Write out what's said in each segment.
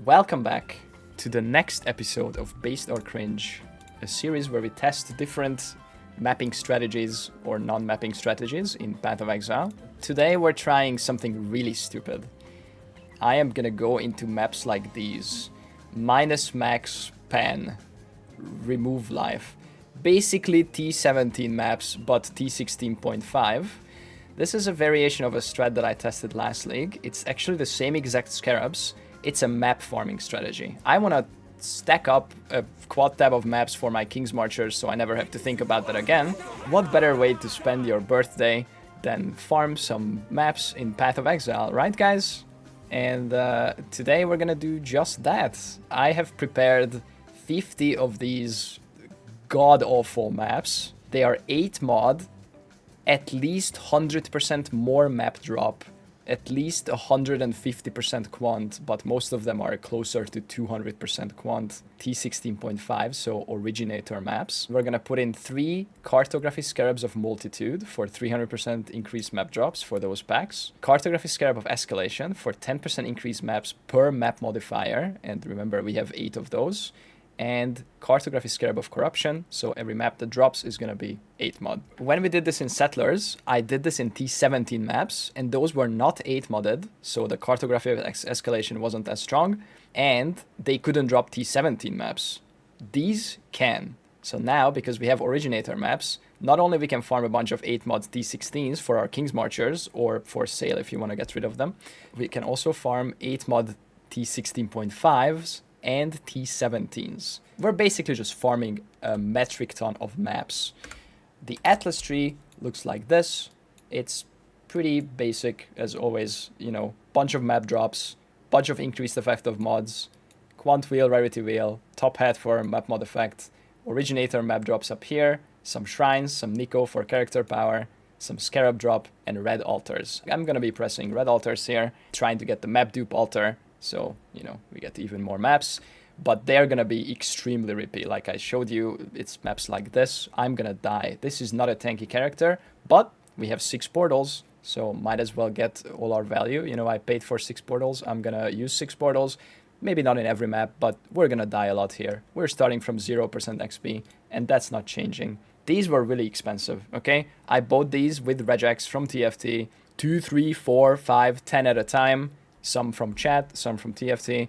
Welcome back to the next episode of Based or Cringe, a series where we test different mapping strategies or non-mapping strategies in Path of Exile. Today we're trying something really stupid. I am gonna go into maps like these. Minus max pan, remove life. Basically T17 maps, but T16.5. This is a variation of a strat that I tested last league. It's actually the same exact Scarabs. It's a map farming strategy. I want to stack up a quad tab of maps for my King's Marchers so I never have to think about that again. What better way to spend your birthday than farm some maps in Path of Exile, right guys? And today we're gonna do just that. I have prepared 50 of these god-awful maps. They are 8 mod, at least 100% more map drop, at least 150% quant, but most of them are closer to 200% quant, T16.5, so originator maps. We're gonna put in 3 Cartography Scarabs of Multitude for 300% increased map drops for those packs, Cartography Scarab of Escalation for 10% increased maps per map modifier, and remember we have 8 of those, and Cartography Scarab of Corruption, so every map that drops is going to be 8 mod. When we did this in Settlers, I did this in T17 maps, and those were not 8 modded, so the Cartography of Escalation wasn't as strong, and they couldn't drop T17 maps. These can. So now, because we have Originator maps, not only we can farm a bunch of 8 mod T16s for our King's Marchers, or for sale if you want to get rid of them, we can also farm 8 mod T16.5s, and T17s. We're basically just farming a metric ton of maps. The Atlas tree looks like this. It's pretty basic as always, you know, bunch of map drops, bunch of increased effect of mods, quant wheel, rarity wheel, top hat for map mod effect, originator map drops up here, some shrines, some Nico for character power, some Scarab drop, and red altars. I'm gonna be pressing red altars here, trying to get the map dupe altar. So, you know, we get even more maps, but they're gonna be extremely rippy. Like I showed you, it's maps like this. I'm gonna die. This is not a tanky character, but we have 6 portals, so might as well get all our value. You know, I paid for 6 portals. I'm gonna use 6 portals. Maybe not in every map, but we're gonna die a lot here. We're starting from 0% XP, and that's not changing. These were really expensive, okay? I bought these with regex from TFT, 2, 3, 4, 5, 10 at a time. Some from chat, some from TFT,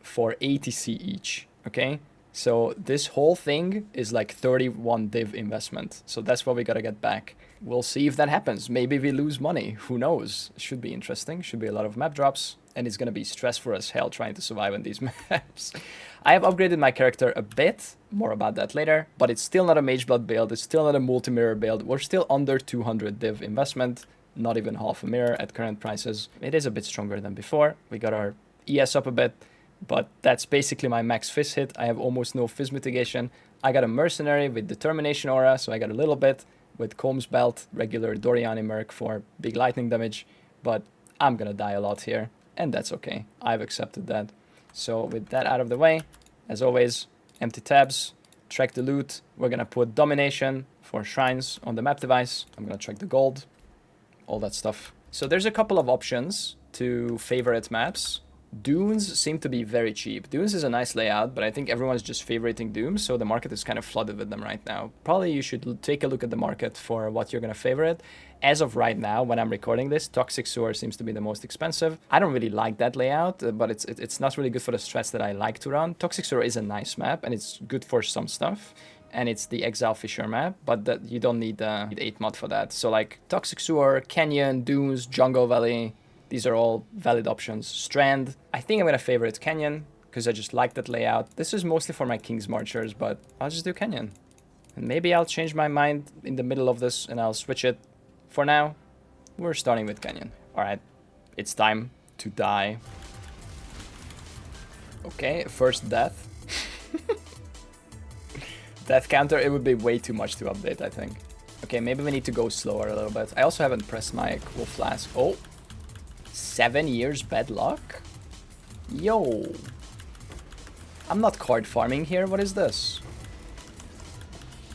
for 80C each, okay? So this whole thing is like 31 div investment. So that's what we gotta get back. We'll see if that happens. Maybe we lose money, who knows? Should be interesting, should be a lot of map drops, and it's gonna be stressful as hell trying to survive on these maps. I have upgraded my character a bit, more about that later, but it's still not a Mage Blood build, it's still not a multi-mirror build, we're still under 200 div investment. Not even half a mirror at current prices. It is a bit stronger than before. We got our ES up a bit, but that's basically my max Fizz hit. I have almost no Fizz mitigation. I got a Mercenary with Determination Aura, so I got a little bit with Combs Belt, regular Doriani Merc for big lightning damage, but I'm gonna die a lot here, and that's okay. I've accepted that. So with that out of the way, as always, empty tabs, track the loot. We're gonna put Domination for shrines on the map device. I'm gonna track the gold. All that stuff. So there's a couple of options to favorite maps. Dunes seem to be very cheap. Dunes is a nice layout, but I think everyone's just favoriting Dooms, so the market is kind of flooded with them right now. Probably you should take a look at the market for what you're gonna favorite. As of right now, when I'm recording this, Toxic Sewer seems to be the most expensive. I don't really like that layout, but it's not really good for the strats that I like to run. Toxic Sewer is a nice map, and it's good for some stuff. And it's the Exile Fisher map, but that you don't need 8 mod for that. So like Toxic Sewer, Canyon, Dunes, Jungle Valley, these are all valid options. Strand, I think I'm gonna favorite Canyon, because I just like that layout. This is mostly for my King's Marchers, but I'll just do Canyon. And maybe I'll change my mind in the middle of this and I'll switch it. For now, we're starting with Canyon. Alright, it's time to die. Okay, first death. Death counter, it would be way too much to update, I think. Okay, maybe we need to go slower a little bit. I also haven't pressed my cool flask. Oh, 7 years bad luck? Yo. I'm not card farming here, what is this?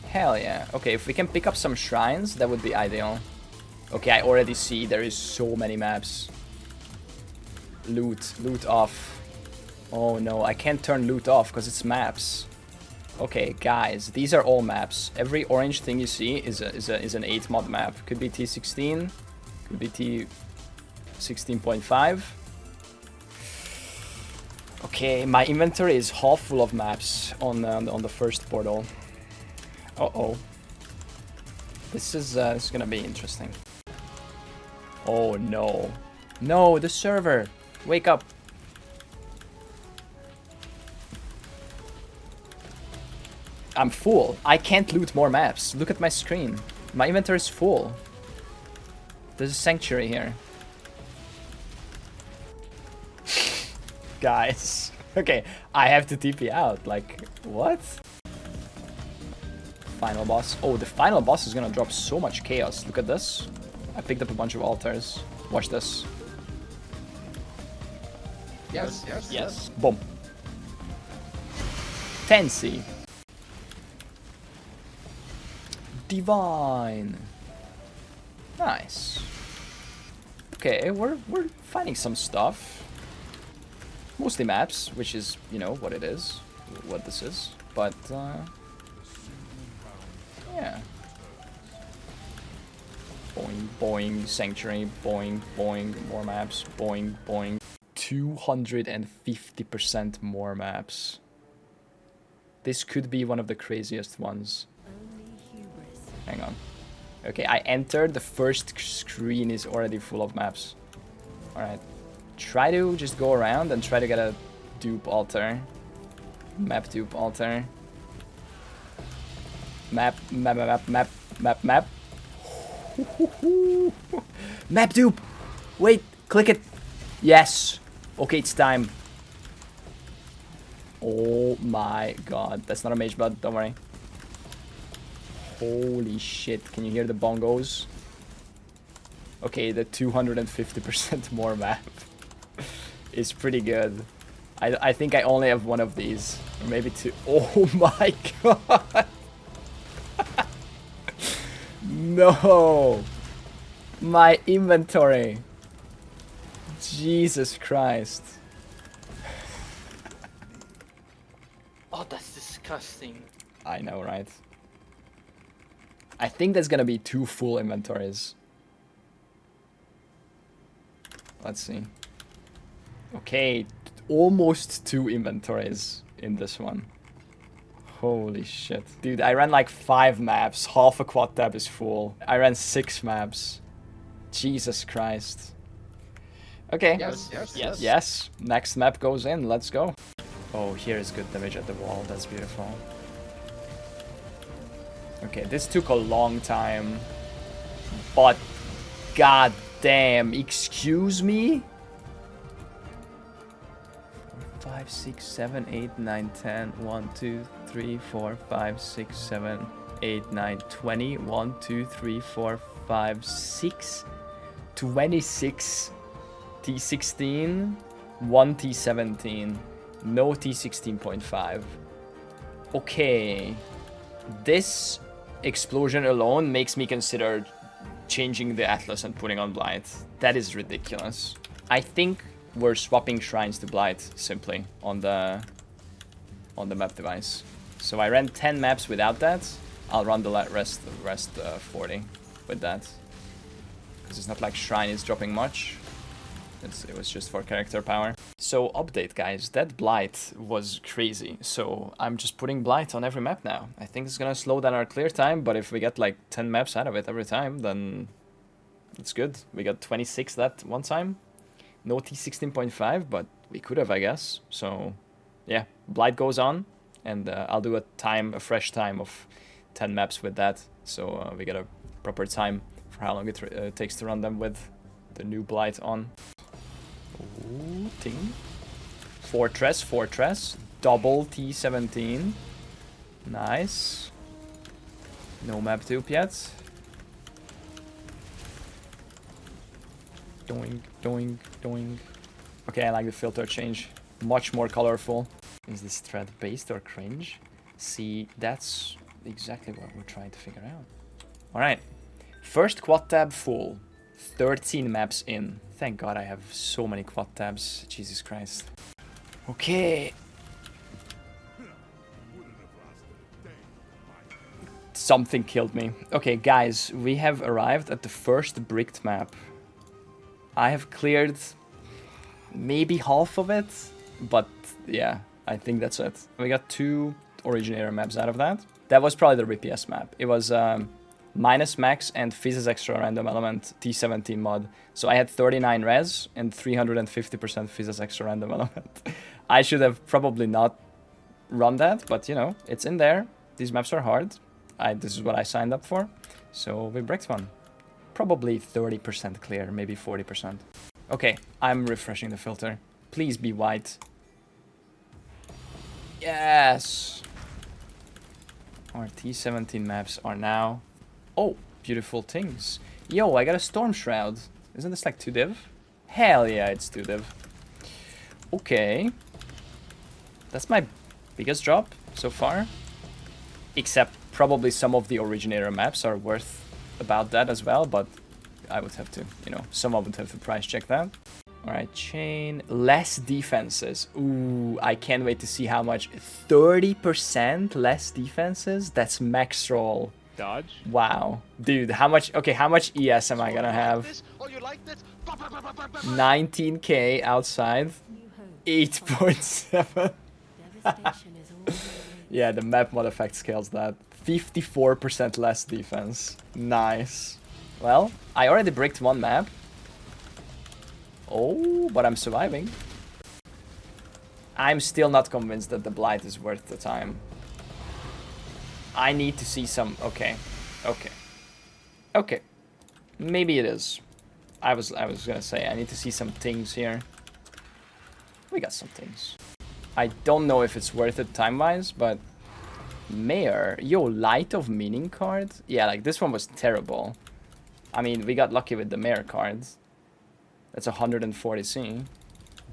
Hell yeah. Okay, if we can pick up some shrines, that would be ideal. Okay, I already see there is so many maps. Loot off. Oh no, I can't turn loot off because it's maps. Okay, guys, these are all maps. Every orange thing you see is an 8 mod map. Could be T16, could be T16.5. Okay, my inventory is half full of maps on the first portal. Uh-oh. This is gonna be interesting. Oh no. No, the server! Wake up! I'm full. I can't loot more maps. Look at my screen. My inventory is full. There's a sanctuary here. Guys. Okay, I have to TP out. Like, what? Final boss. Oh, the final boss is gonna drop so much chaos. Look at this. I picked up a bunch of altars. Watch this. Yes, yes, yes. Boom. 10C. Divine. Nice. Okay, we're finding some stuff. Mostly maps, which is, you know, what it is. What this is. But, yeah. Boing, boing, sanctuary, boing, boing, more maps, boing, boing. 250% more maps. This could be one of the craziest ones. Hang on. Okay, I entered. The first screen is already full of maps. Alright. Try to just go around and try to get a dupe altar. Map dupe altar. Map, map, map, map, map, map. Map dupe! Wait, click it. Yes. Okay, it's time. Oh my god. That's not a mage blood, don't worry. Holy shit, can you hear the bongos? Okay, the 250% more map is pretty good. I think I only have one of these. Or maybe two. Oh my god! No! My inventory! Jesus Christ. Oh, that's disgusting. I know, right? I think there's gonna be 2 full inventories. Let's see. Okay, almost 2 inventories in this one. Holy shit. Dude, I ran like 5 maps. Half a quad tab is full. I ran 6 maps. Jesus Christ. Okay. Yes, yes, yes. Yes. Next map goes in. Let's go. Oh, here is good damage at the wall. That's beautiful. Okay, this took a long time. But god damn, excuse me? 5, 6, 7, 8, 9, 10. 1, 2, 3, 4, 5, 6, 7, 8, 9, 20. 1, 2, 3, 4, 5, 6. 26 T16. 1 T17. No T16.5. Okay. This explosion alone makes me consider changing the Atlas and putting on Blight. That is ridiculous. I think we're swapping shrines to Blight simply on the map device. So I ran 10 maps without that. I'll run the rest 40 with that. Because it's not like shrine is dropping much. It was just for character power. So update, guys, that Blight was crazy. So I'm just putting Blight on every map now. I think it's gonna slow down our clear time, but if we get like 10 maps out of it every time, then it's good. We got 26 that one time. No T16.5, but we could have, I guess. So yeah, Blight goes on, and I'll do a fresh time of 10 maps with that. So we get a proper time for how long it takes to run them with the new Blight on. Ooh, ting. Fortress, double T17. Nice. No map dupe yet. Doink, doink, doink. Okay, I like the filter change. Much more colorful. Is this thread based or cringe? See, that's exactly what we're trying to figure out. Alright. First quad tab full. 13 maps in. Thank God I have so many quad tabs. Jesus Christ. Okay. Something killed me. Okay, guys, we have arrived at the first bricked map. I have cleared maybe half of it, but yeah, I think that's it. We got 2 originator maps out of that. That was probably the rippiest map. It was minus max and Fizz's extra random element T17 mod. So I had 39 res and 350% Fizz's extra random element. I should have probably not run that, but you know, it's in there. These maps are hard. This is what I signed up for. So we bricked one. Probably 30% clear, maybe 40%. Okay, I'm refreshing the filter. Please be white. Yes! Our T17 maps are now... Oh, beautiful things. Yo, I got a Storm Shroud. Isn't this like 2 div? Hell yeah, it's 2 div. Okay. That's my biggest drop so far. Except probably some of the originator maps are worth about that as well, but I would have to, you know, someone would have to price check that. Alright, chain. Less defenses. Ooh, I can't wait to see how much. 30% less defenses? That's max roll. Dodge? Wow. Dude, how much... Okay, how much ES am I gonna have? 19k outside. 8.7. Yeah, the map mod effect scales that. 54% less defense. Nice. Well, I already bricked 1 map. Oh, but I'm surviving. I'm still not convinced that the Blight is worth the time. I need to see some... Okay. Okay. Okay. Maybe it is. I was gonna say, I need to see some things here. We got some things. I don't know if it's worth it time-wise, but... Mayor. Yo, Light of Meaning card? Yeah, like, this one was terrible. I mean, we got lucky with the Mayor cards. That's 140C.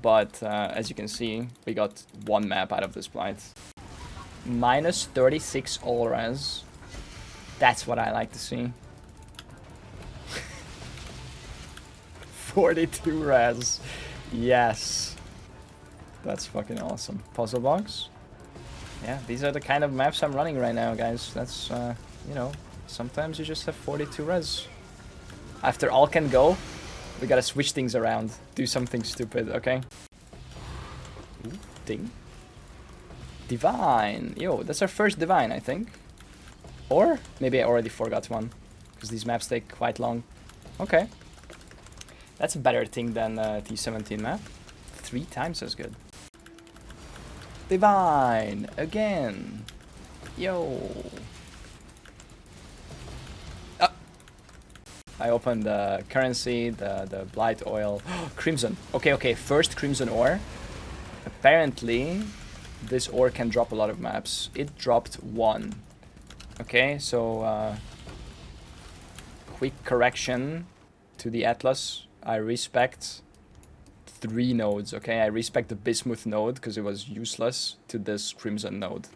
But, as you can see, we got 1 map out of this Blight. Minus 36 all res. That's what I like to see. 42 res. Yes. That's fucking awesome. Puzzle box. Yeah, these are the kind of maps I'm running right now, guys. That's, you know, sometimes you just have 42 res. After all can go, we gotta switch things around. Do something stupid, okay? Ooh, ding. Divine. Yo, that's our first Divine, I think. Or maybe I already forgot one. Because these maps take quite long. Okay. That's a better thing than T17 map. 3 times as good. Divine. Again. Yo. I opened the currency, the Blight oil. Crimson. Okay, okay. First Crimson ore. Apparently, this ore can drop a lot of maps. It dropped 1. Okay, so quick correction to the Atlas. I respect 3 nodes, okay? I respect the Bismuth node because it was useless to this Crimson node.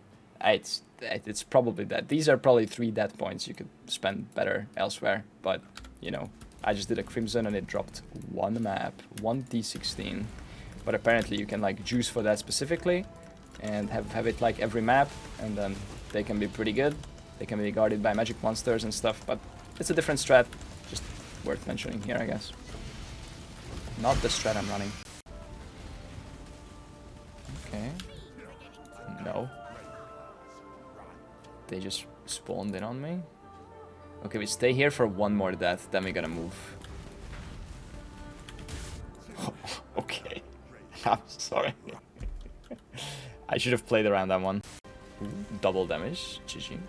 It's probably that. These are probably 3 dead points you could spend better elsewhere, but, you know, I just did a Crimson and it dropped 1 map, 1 D16. But apparently you can, like, juice for that specifically and have it, like, every map, and then they can be pretty good. They can be guarded by magic monsters and stuff, but it's a different strat. Just worth mentioning here, I guess. Not the strat I'm running. Okay. No. They just spawned in on me. Okay, we stay here for 1 more death, then we gotta move. Okay. I'm sorry. I should have played around that one. Ooh, double damage. GG. Too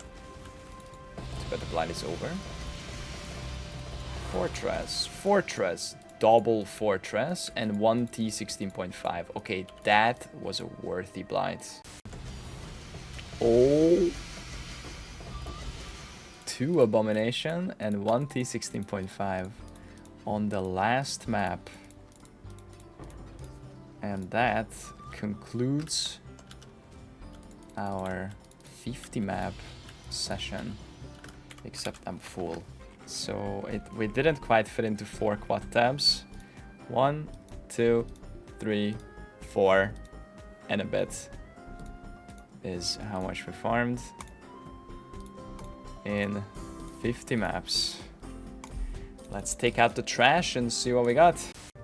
bad the blind is over. Fortress. Fortress. Double Fortress and 1 T16.5. Okay, that was a worthy blight. Oh. 2 Abomination and 1 T16.5 on the last map. And that concludes our 50 map session. Except I'm full. So we didn't quite fit into 4 quad tabs. 1, 2, 3, 4. and a bit is how much we farmed in 50 maps. Let's take out the trash and see what we got.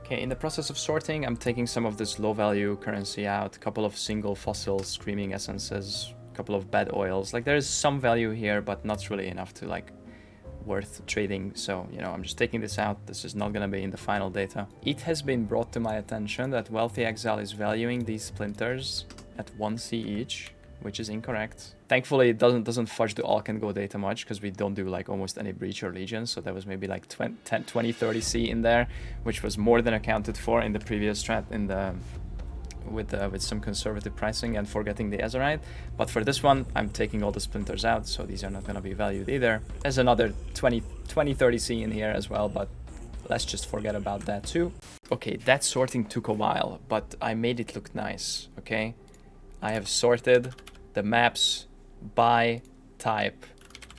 Okay, in the process of sorting, I'm taking some of this low value currency out, a couple of single fossil screaming essences, a couple of bad oils. Like there's some value here, but not really enough to like worth trading. So, you know, I'm just taking this out. This is not gonna be in the final data. It has been brought to my attention that Wealthy Exile is valuing these splinters at 1C each, which is incorrect. Thankfully, it doesn't fudge the Alk and Go data much because we don't do like almost any breach or legion. So there was maybe like 20, 30 C in there, which was more than accounted for in the previous strat in the with some conservative pricing and forgetting the Azerite. But for this one, I'm taking all the splinters out, so these are not going to be valued either. There's another 20, 30 C in here as well, but let's just forget about that too. Okay, that sorting took a while, but I made it look nice, okay? I have sorted the maps by type,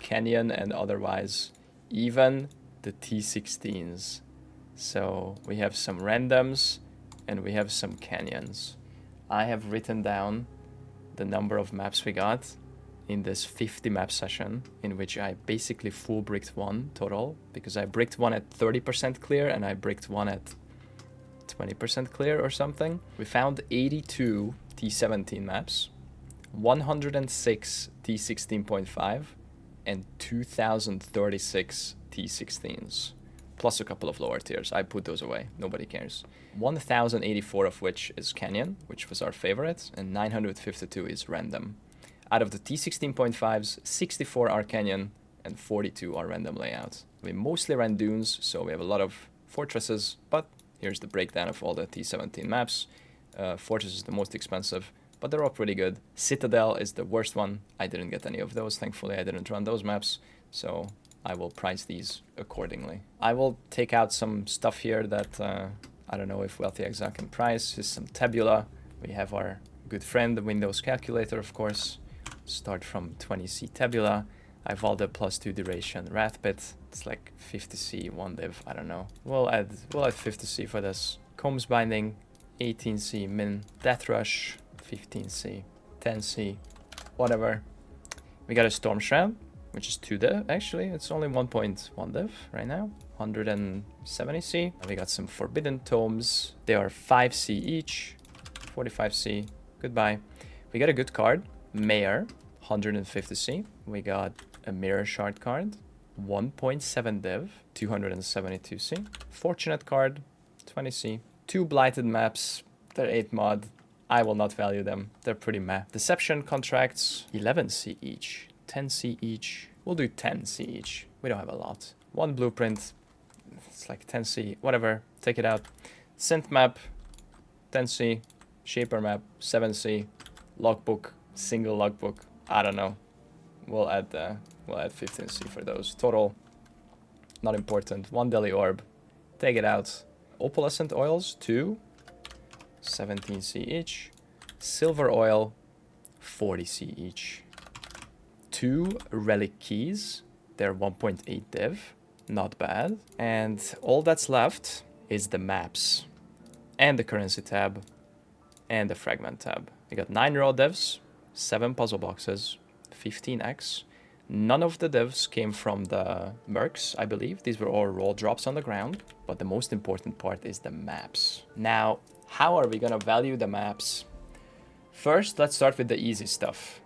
canyon and otherwise, even the T16s. So we have some randoms and we have some canyons. I have written down the number of maps we got in this 50 map session, in which I basically full bricked one total, because I bricked one at 30% clear and I bricked one at 20% clear or something. We found 82 T17 maps, 106 T16.5, and 2036 T16s, plus a couple of lower tiers. I put those away, nobody cares. 1084 of which is Canyon, which was our favorite, and 952 is random. Out of the T16.5s, 64 are Canyon and 42 are random layouts. We mostly ran dunes, so we have a lot of fortresses, but here's the breakdown of all the T17 maps. Fortress is the most expensive, but they're all pretty good. Citadel is the worst one. I didn't get any of those. Thankfully, I didn't run those maps, so I will price these accordingly. I will take out some stuff here that I don't know if Wealthy Exile can price. Here's some tabula. We have our good friend, the Windows calculator, of course. Start from 20C tabula. I have all the +2 duration Wrathbit. It's like 50C, 1 div, I don't know. We'll add 50C for this. Combs Binding, 18C min. Death Rush, 15C, 10C, whatever. We got a Storm Shroud, which is 2 div, actually. It's only 1.1 div right now. 170C. We got some Forbidden Tomes. They are 5C each, 45C. Goodbye. We got a good card, Mayor, 150C. We got a Mirror Shard card, 1.7 div, 272C. Fortunate card, 20C. 2 Blighted maps, they're 8 mod. I will not value them, they're pretty meh. Deception contracts, 11C each, 10C each. We'll do 10C each, we don't have a lot. 1 blueprint, it's like 10C, whatever, take it out. Synth map, 10C. Shaper map, 7C. Logbook, single logbook, I don't know. We'll add 15C for those. Total, not important. 1 Deli Orb, take it out. Opalescent oils, 2. 17C each. Silver oil, 40C each. 2 relic keys, they're 1.8 div, not bad. And all that's left is the maps and the currency tab and the fragment tab. We got 9 raw divs, 7 puzzle boxes, 15x. None of the divs came from the mercs, I believe. These were all raw drops on the ground, but the most important part is the maps. Now, how are we gonna value the maps? First, let's start with the easy stuff.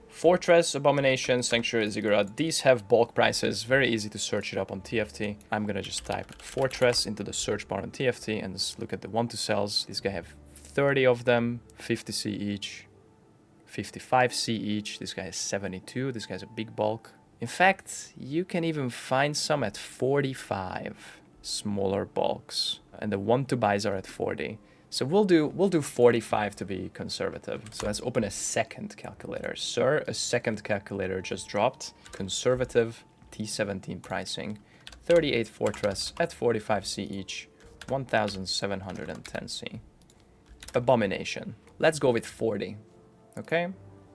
Fortress, Abomination, Sanctuary, Ziggurat, these have bulk prices, very easy to search it up on TFT. I'm gonna just type Fortress into the search bar on TFT and just look at the 1 to sells. These guys have 30 of them, 50C each, 55C each. This guy has 72, this guy's a big bulk. In fact, you can even find some at 45 smaller bulks, and the 1 to buys are at 40. So we'll do 45 to be conservative. So let's open a second calculator. Sir, a second calculator just dropped. Conservative T17 pricing. 38 Fortress at 45C each. 1710C. Abomination. Let's go with 40. Okay?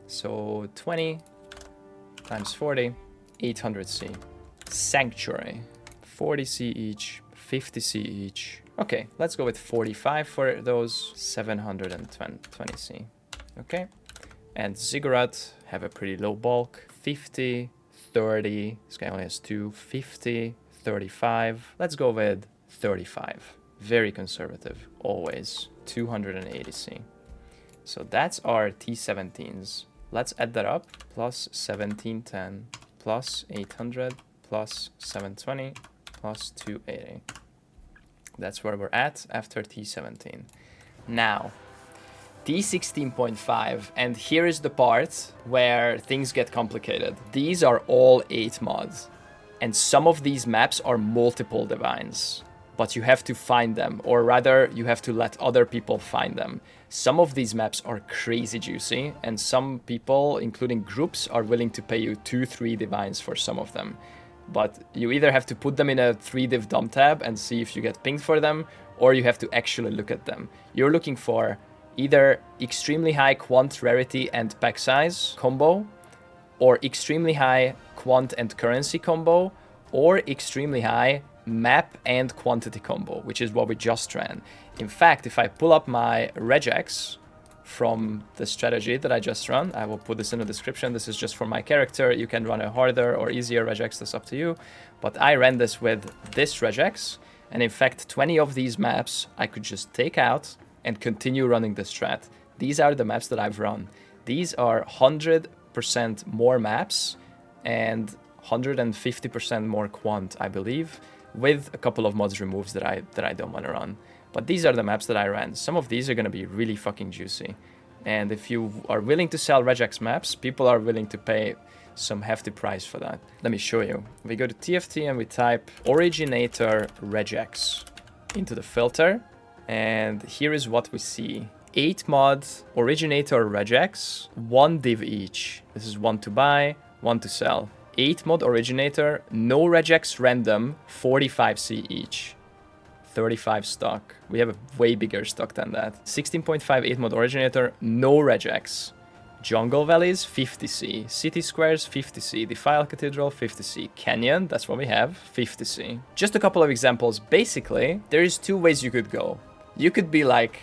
So 20 times 40, 800C. Sanctuary. 40C each, 50C each. Okay, let's go with 45 for those, 720C. Okay. And Ziggurat have a pretty low bulk. 50, 30. This guy only has 2. 50, 35. Let's go with 35. Very conservative, always. 280C. So that's our T17s. Let's add that up. Plus 1710, plus 800, plus 720, plus 280. That's where we're at after T17. Now, T16.5, and here is the part where things get complicated. These are all 8 mods, and some of these maps are multiple divines, but you have to find them, or rather, you have to let other people find them. Some of these maps are crazy juicy, and some people, including groups, are willing to pay you 2-3 divines for some of them. But you either have to put them in a 3-div DOM tab and see if you get pinged for them, or you have to actually look at them. You're looking for either extremely high quant rarity and pack size combo, or extremely high quant and currency combo, or extremely high map and quantity combo, which is what we just ran. In fact, if I pull up my regex from the strategy that I just run, I will put this in the description. This is just for my character. You can run a harder or easier regex, that's up to you. But I ran this with this regex, and in fact, 20 of these maps I could just take out and continue running the strat. These are the maps that I've run. These are 100% more maps and 150% more quant, I believe, with a couple of mods removes that I don't want to run. But these are the maps that I ran. Some of these are going to be really fucking juicy. And if you are willing to sell regex maps, people are willing to pay some hefty price for that. Let me show you. We go to TFT and we type originator regex into the filter. And here is what we see. 8 mod originator regex, 1 div each. This is 1 to buy, 1 to sell. 8 mod originator, no regex random, 45C each. 35 stock. We have a way bigger stock than that. 16.5 8 mod originator, no regex. Jungle Valleys, 50C. City Squares, 50C. Defile Cathedral, 50C. Canyon, that's what we have, 50C. Just a couple of examples. Basically, there is 2 ways you could go. You could be like,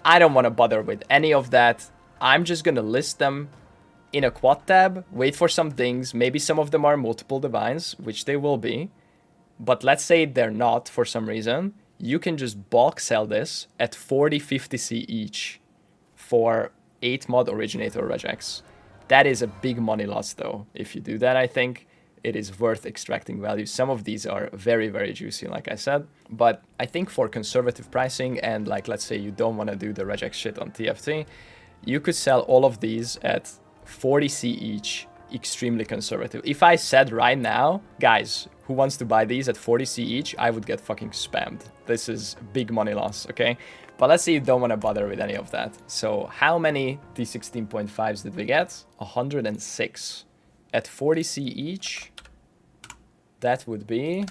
I don't want to bother with any of that. I'm just going to list them in a quad tab, wait for some things. Maybe some of them are multiple divines, which they will be. But let's say they're not for some reason. You can just bulk sell this at 40, 50C each for 8 mod originator regex. That is a big money loss though. If you do that, I think it is worth extracting value. Some of these are very, very juicy, like I said. But I think for conservative pricing and like, let's say you don't want to do the regex shit on TFT, you could sell all of these at 40C each, extremely conservative. If I said right now, guys, who wants to buy these at 40C each, I would get fucking spammed. This is big money loss, okay? But let's say you don't want to bother with any of that. So how many T16.5s did we get? 106. At 40C each, that would be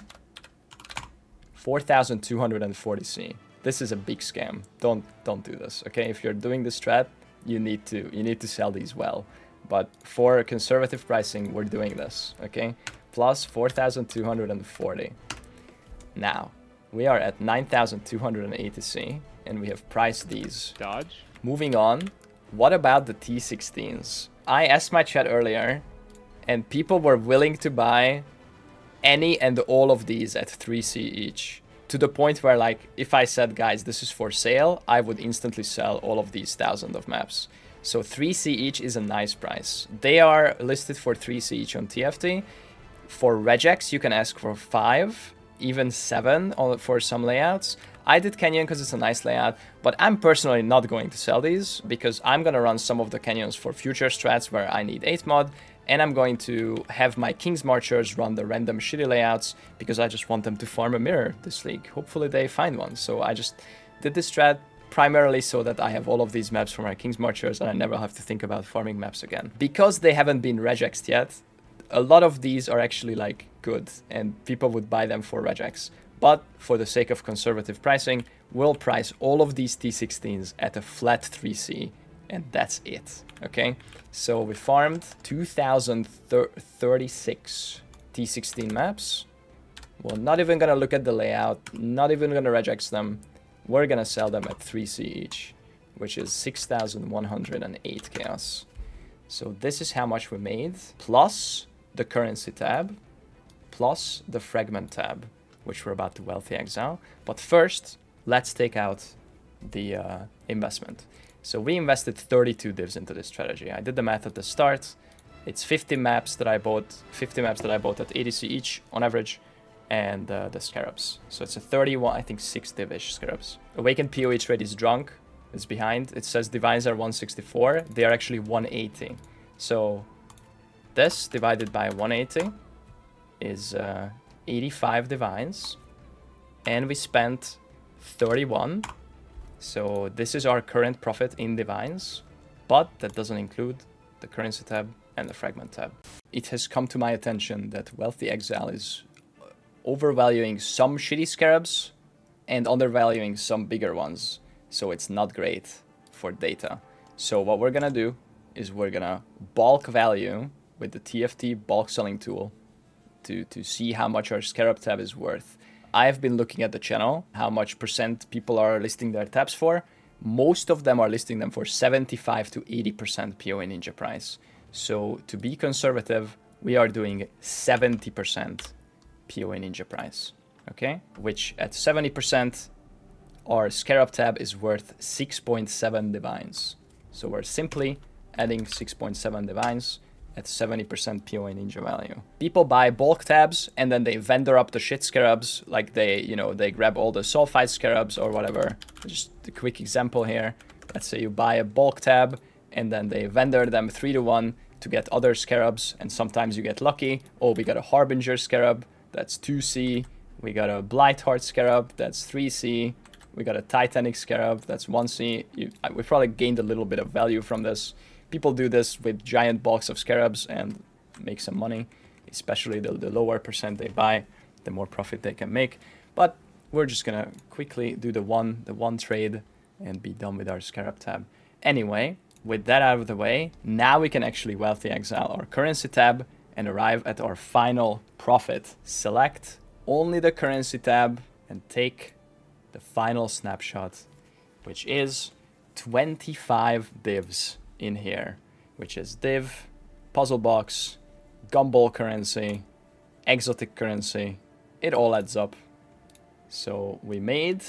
4,240C. This is a big scam. Don't do this, okay? If you're doing this strat, you need to sell these well. But for conservative pricing, we're doing this, okay? Plus 4,240. Now, we are at 9,280C, and we have priced these. Dodge. Moving on, what about the T16s? I asked my chat earlier, and people were willing to buy any and all of these at 3C each. To the point where, like, if I said, guys, this is for sale, I would instantly sell all of these 1,000 of maps. So 3C each is a nice price. They are listed for 3C each on TFT. For regex, you can ask for 5, even 7 for some layouts. I did Canyon because it's a nice layout, but I'm personally not going to sell these because I'm going to run some of the Canyons for future strats where I need 8 mod, and I'm going to have my King's Marchers run the random shitty layouts because I just want them to farm a mirror this league. Hopefully they find one. So I just did this strat primarily so that I have all of these maps for my King's Marchers and I never have to think about farming maps again. Because they haven't been regexed yet, a lot of these are actually like good and people would buy them for regex. But for the sake of conservative pricing, we'll price all of these T16s at a flat 3C, and that's it, okay? So we farmed 2,036 T16 maps. We're not even gonna look at the layout, not even gonna regex them. We're gonna sell them at 3C each. which is 6,108 chaos. So this is how much we made, plus the currency tab, plus the fragment tab, which we're about to wealthy exile. But first, let's take out the investment. So we invested 32 divs into this strategy. I did the math at the start. It's 50 maps that I bought at 80c each on average, and the Scarabs. So it's a 31, I think 6 divish Scarabs. Awakened PoE trade is drunk, it's behind. It says divines are 164, they are actually 180. So this divided by 180 is 85 divines, and we spent 31. So this is our current profit in divines, but that doesn't include the currency tab and the fragment tab. It has come to my attention that wealthy exile is overvaluing some shitty Scarabs and undervaluing some bigger ones. So it's not great for data. So what we're gonna do is we're gonna bulk value with the TFT bulk selling tool to see how much our Scarab tab is worth. I've been looking at the channel, how much percent people are listing their tabs for. Most of them are listing them for 75 to 80% PoE Ninja price. So to be conservative, we are doing 70% PoE Ninja price, okay? Which at 70%, our Scarab tab is worth 6.7 divines. So we're simply adding 6.7 divines at 70% PoE Ninja value. People buy bulk tabs and then they vendor up the shit Scarabs, like they grab all the sulfide Scarabs or whatever. Just a quick example here. Let's say you buy a bulk tab and then they vendor them 3-to-1 to get other Scarabs, and sometimes you get lucky. Oh, we got a Harbinger Scarab, that's 2C. We got a Blightheart Scarab, that's 3C. We got a Titanic Scarab, that's 1C. We probably gained a little bit of value from this. People do this with giant bulks of Scarabs and make some money, especially the lower percent they buy, the more profit they can make. But we're just gonna quickly do the one trade and be done with our Scarab tab. Anyway, with that out of the way, now we can actually wealthy exile our currency tab and arrive at our final profit. Select only the currency tab and take the final snapshot, which is 25 divs in here, which is div, puzzle box, gumball currency, exotic currency. It all adds up. So we made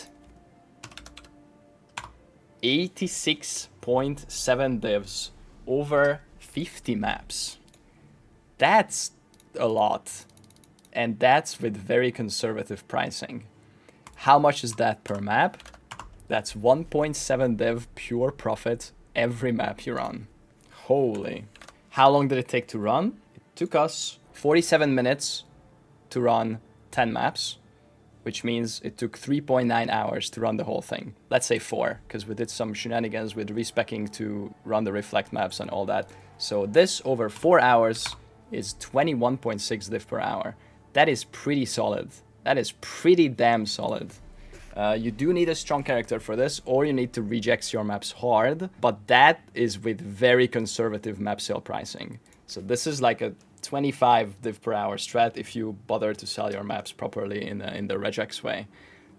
86.7 divs over 50 maps. That's a lot. And that's with very conservative pricing. How much is that per map? That's 1.7 div pure profit every map you run. Holy. How long did it take to run? It took us 47 minutes to run 10 maps, which means it took 3.9 hours to run the whole thing. Let's say 4, because we did some shenanigans with respecing to run the reflect maps and all that. So this over 4 hours is 21.6 div per hour. That is pretty solid. That is pretty damn solid. You do need a strong character for this, or you need to regex your maps hard, but that is with very conservative map sale pricing. So this is like a 25 div per hour strat if you bother to sell your maps properly in the regex way.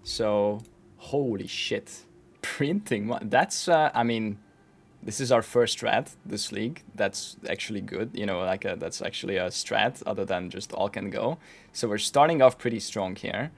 So, holy shit. Printing, that's, I mean, this is our first strat, this league. That's actually good, you know, like that's actually a strat other than just all can go. So we're starting off pretty strong here.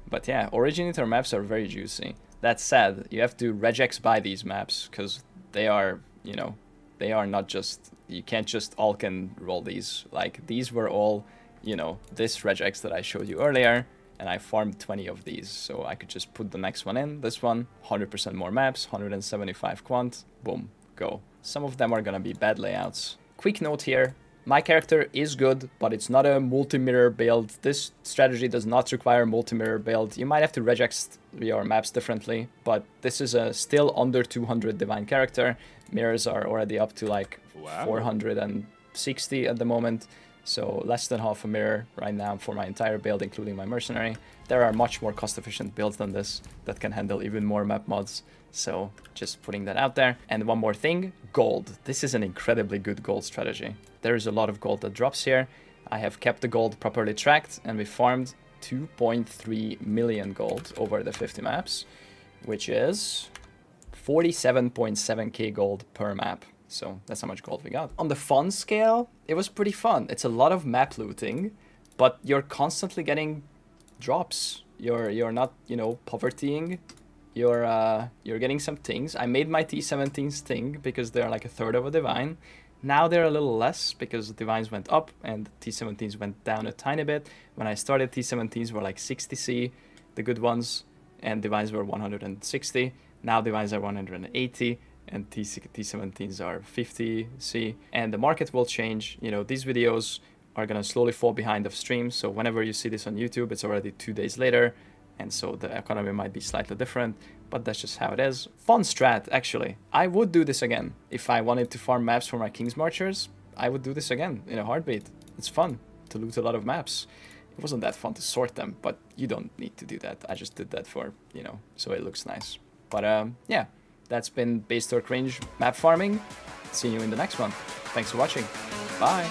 But yeah, originator maps are very juicy. That said, you have to regex buy these maps because they are, you know, they are not just, you can't just all can roll these. Like these were all, you know, this regex that I showed you earlier, and I farmed 20 of these. So I could just put the next one in, this one, 100% more maps, 175 quant, boom, go. Some of them are gonna be bad layouts. Quick note here. My character is good, but it's not a multi-mirror build. This strategy does not require multi-mirror build. You might have to regex your maps differently, but this is a still under 200 divine character. Mirrors are already up to like 460 at the moment, so less than half a mirror right now for my entire build, including my mercenary. There are much more cost-efficient builds than this that can handle even more map mods. So just putting that out there. And one more thing, gold. This is an incredibly good gold strategy. There is a lot of gold that drops here. I have kept the gold properly tracked, and we farmed 2.3 million gold over the 50 maps, which is 47.7k gold per map. So that's how much gold we got. On the fun scale, it was pretty fun. It's a lot of map looting, but you're constantly getting drops. You're not, you know, povertying. You're getting some things. I made my T17s thing because they're like a third of a divine. Now they're a little less because the divines went up and T17s went down a tiny bit. When I started, T17s were like 60C, the good ones, and divines were 160. Now divines are 180 and T17s are 50C. And the market will change. You know, these videos are gonna slowly fall behind of streams. So whenever you see this on YouTube, it's already 2 days later. And so the economy might be slightly different, but that's just how it is. Fun strat, actually. I would do this again. If I wanted to farm maps for my King's Marchers, I would do this again in a heartbeat. It's fun to loot a lot of maps. It wasn't that fun to sort them, but you don't need to do that. I just did that for, you know, so it looks nice. But yeah, that's been Based or Cringe map farming. See you in the next one. Thanks for watching. Bye.